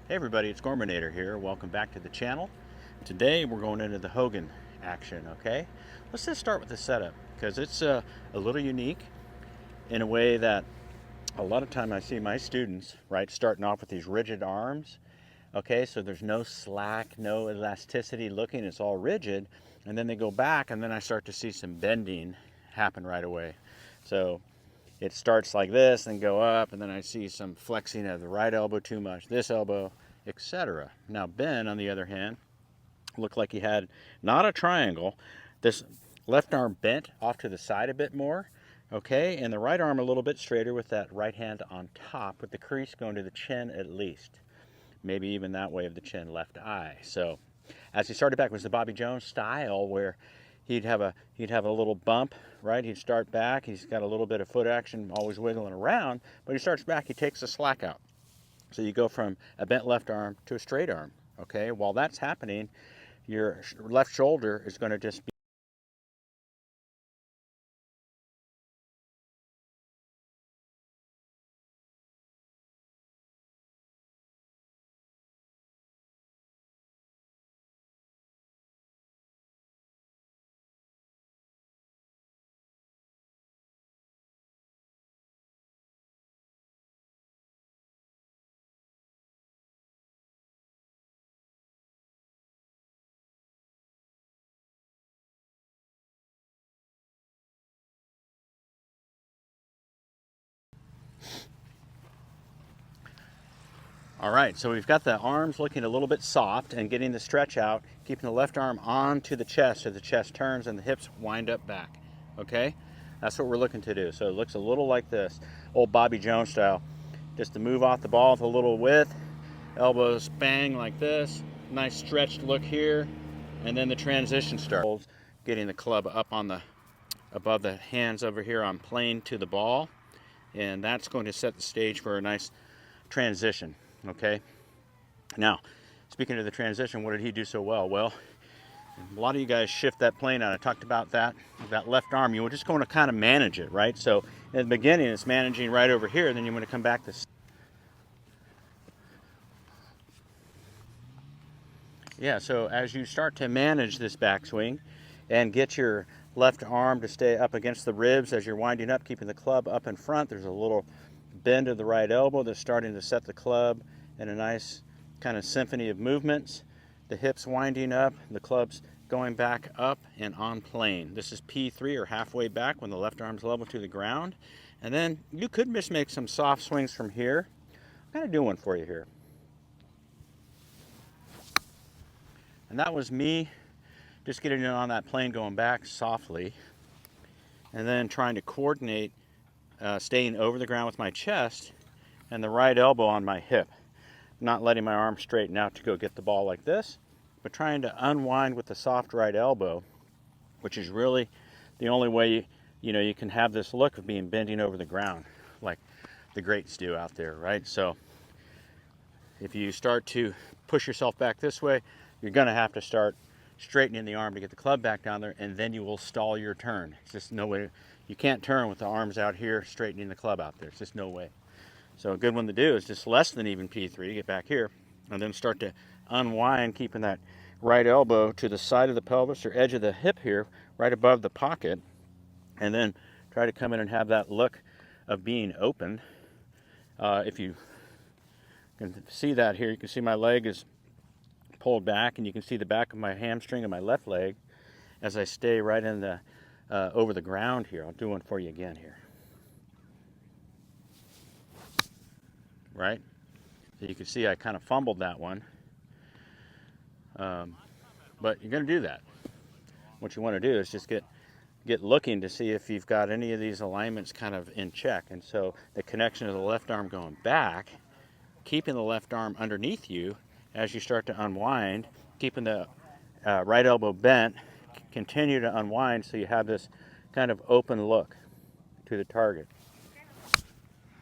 Hey everybody, it's Gormanator here. Welcome back to the channel. Today we're going into the Hogan action, okay? Let's just start with the setup because it's a little unique in a way that a lot of time I see my students, right, starting off with these rigid arms, okay? So there's no slack, no elasticity looking, it's all rigid. And then they go back and then I start to see some bending happen right away. So it starts like this and go up, and then I see some flexing of the right elbow too much, this elbow, etc. Now Ben, on the other hand, looked like he had not a triangle. This left arm bent off to the side a bit more, okay, and the right arm a little bit straighter with that right hand on top, with the crease going to the chin at least. Maybe even that way of the chin, left eye. So as he started back, it was the Bobby Jones style where he'd have a little bump, right? He'd start back, he's got a little bit of foot action, always wiggling around, but he starts back, he takes the slack out. So you go from a bent left arm to a straight arm, okay? While that's happening, your left shoulder is going to just be all right. So we've got the arms looking a little bit soft and getting the stretch out, keeping the left arm onto the chest so the chest turns and the hips wind up back, okay? That's what we're looking to do. So it looks a little like this, old Bobby Jones style. Just to move off the ball with a little width, elbows bang like this, nice stretched look here, and then the transition starts. Getting the club up on the, above the hands over here on plane to the ball, and that's going to set the stage for a nice transition, okay? Now, speaking of the transition, what did he do so well? Well, a lot of you guys shift that plane out. I talked about that left arm. You were just going to kind of manage it, right? So in the beginning, it's managing right over here. Then you want to come back this. Yeah, so as you start to manage this backswing and get your left arm to stay up against the ribs as you're winding up, keeping the club up in front, there's a little bend of the right elbow that's starting to set the club in a nice kind of symphony of movements. The hips winding up, the club's going back up and on plane. This is P3, or halfway back, when the left arm's level to the ground. And then you could just make some soft swings from here. I'm going to do one for you here. And that was me just getting it on that plane, going back softly, and then trying to coordinate staying over the ground with my chest and the right elbow on my hip. Not letting my arm straighten out to go get the ball like this, but trying to unwind with the soft right elbow, which is really the only way you can have this look of being bending over the ground like the greats do out there, right? So if you start to push yourself back this way, you're going to have to start straightening the arm to get the club back down there, and then you will stall your turn. It's just no way. You can't turn with the arms out here straightening the club out there. It's just no way. So a good one to do is just less than even P3, get back here, and then start to unwind, keeping that right elbow to the side of the pelvis or edge of the hip here, right above the pocket, and then try to come in and have that look of being open. If you can see that here, you can see my leg is pulled back, and you can see the back of my hamstring of my left leg as I stay right in the over the ground here. I'll do one for you again here. Right? So you can see I kind of fumbled that one. But you're going to do that. What you want to do is just get looking to see if you've got any of these alignments kind of in check. And so the connection of the left arm going back, keeping the left arm underneath you as you start to unwind, keeping the right elbow bent, continue to unwind so you have this kind of open look to the target,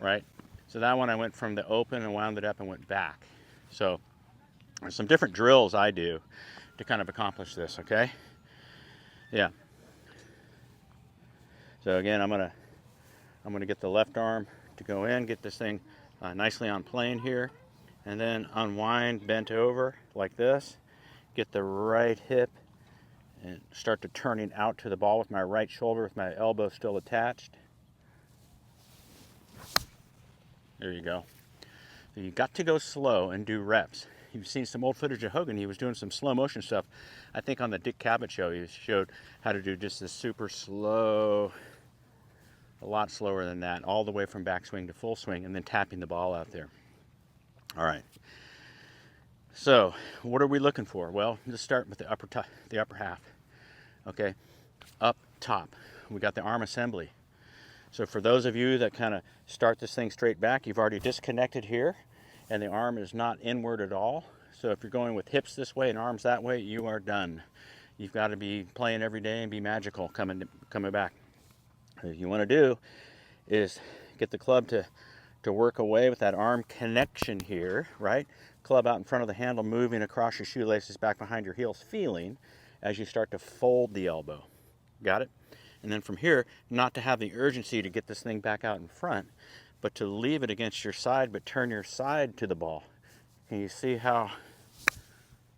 right? So that one I went from the open and wound it up and went back. So there's some different drills I do to kind of accomplish this, okay? Yeah. So again, I'm gonna get the left arm to go in, get this thing nicely on plane here, and then unwind bent over like this. Get the right hip and start to turning out to the ball with my right shoulder with my elbow still attached. There you go. So you got to go slow and do reps. You've seen some old footage of Hogan. He was doing some slow motion stuff. I think on the Dick Cavett show he showed how to do just this super slow, a lot slower than that, all the way from backswing to full swing and then tapping the ball out there. All right. So what are we looking for? Well, let's start with the upper half. Okay, up top, we got the arm assembly. So for those of you that kind of start this thing straight back, you've already disconnected here, and the arm is not inward at all. So if you're going with hips this way and arms that way, you are done. You've got to be playing every day and be magical coming back. What you want to do is get the club to work away with that arm connection here, right? Club out in front of the handle, moving across your shoelaces back behind your heels, feeling as you start to fold the elbow. Got it? And then from here, not to have the urgency to get this thing back out in front, but to leave it against your side, but turn your side to the ball. Can you see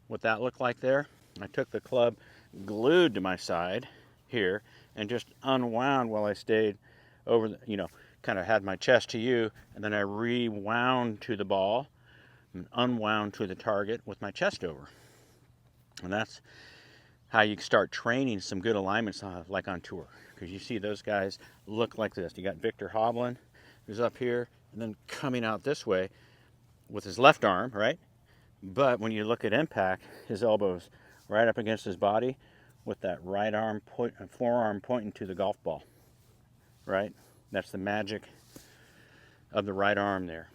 what that looked like there? I took the club glued to my side here and just unwound while I stayed over the, kind of had my chest to you, and then I rewound to the ball and unwound to the target with my chest over. And that's how you start training some good alignments like on tour. Because you see those guys look like this. You got Victor Hovland, who's up here, and then coming out this way with his left arm, right? But when you look at impact, his elbow's right up against his body with that right arm, forearm pointing to the golf ball, right? That's the magic of the right arm there.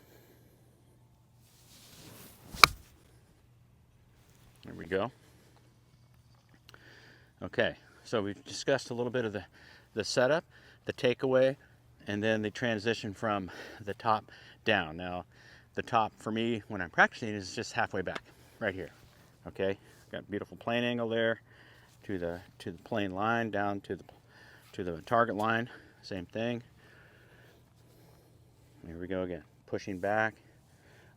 There we go. Okay, so we've discussed a little bit of the setup, the takeaway, and then the transition from the top down. Now, the top for me when I'm practicing is just halfway back, right here. Okay, got a beautiful plane angle there to the plane line, down to the target line. Same thing. Here we go again. Pushing back,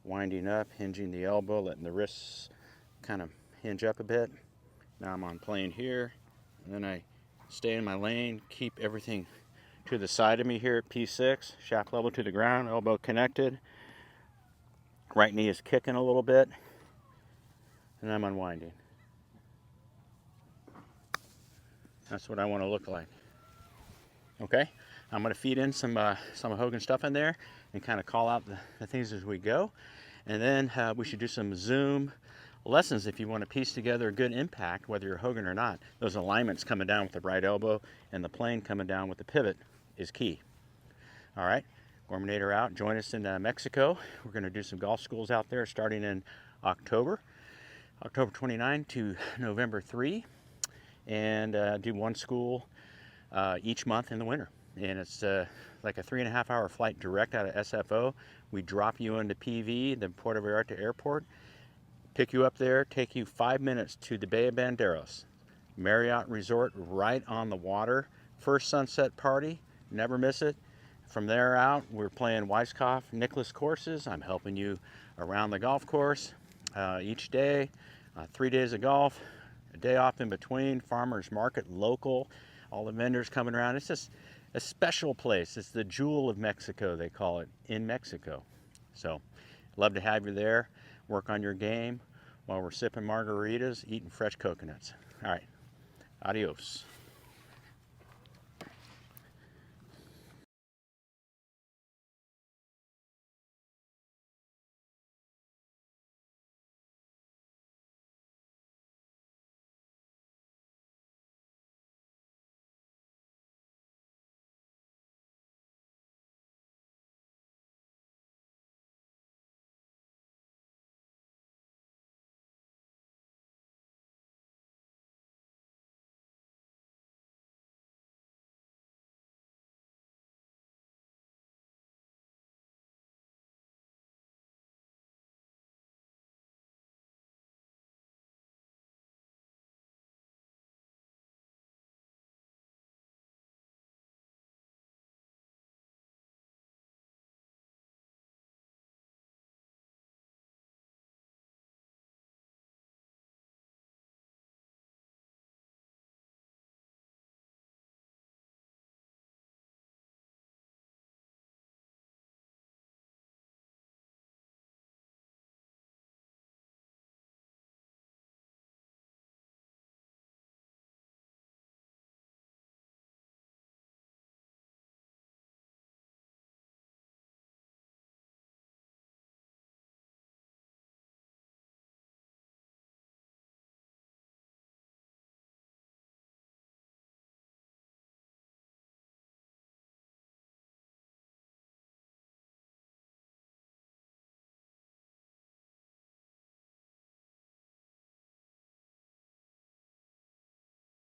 winding up, hinging the elbow, letting the wrists kind of hinge up a bit. Now I'm on plane here, and then I stay in my lane, keep everything to the side of me here at P6, shaft level to the ground, elbow connected. Right knee is kicking a little bit, and I'm unwinding. That's what I want to look like. Okay, I'm going to feed in some Hogan stuff in there and kind of call out the things as we go. And then we should do some Zoom lessons if you want to piece together a good impact, whether you're Hogan or not. Those alignments coming down with the right elbow and the plane coming down with the pivot is key. All right, Gormanator out. Join us in Mexico. We're going to do some golf schools out there starting in October 29 to November 3, and do one school each month in the winter. And it's like a 3.5-hour flight direct out of SFO. We drop you into PV, the Puerto Vallarta airport, pick you up there, take you 5 minutes to the Bay of Banderas, Marriott Resort right on the water. First sunset party, never miss it. From there out, we're playing Weiskopf Nicklaus courses. I'm helping you around the golf course each day. 3 days of golf, a day off in between, farmers market, local, all the vendors coming around. It's just a special place. It's the jewel of Mexico, they call it, in Mexico. So, love to have you there. Work on your game while we're sipping margaritas, eating fresh coconuts. All right, adios.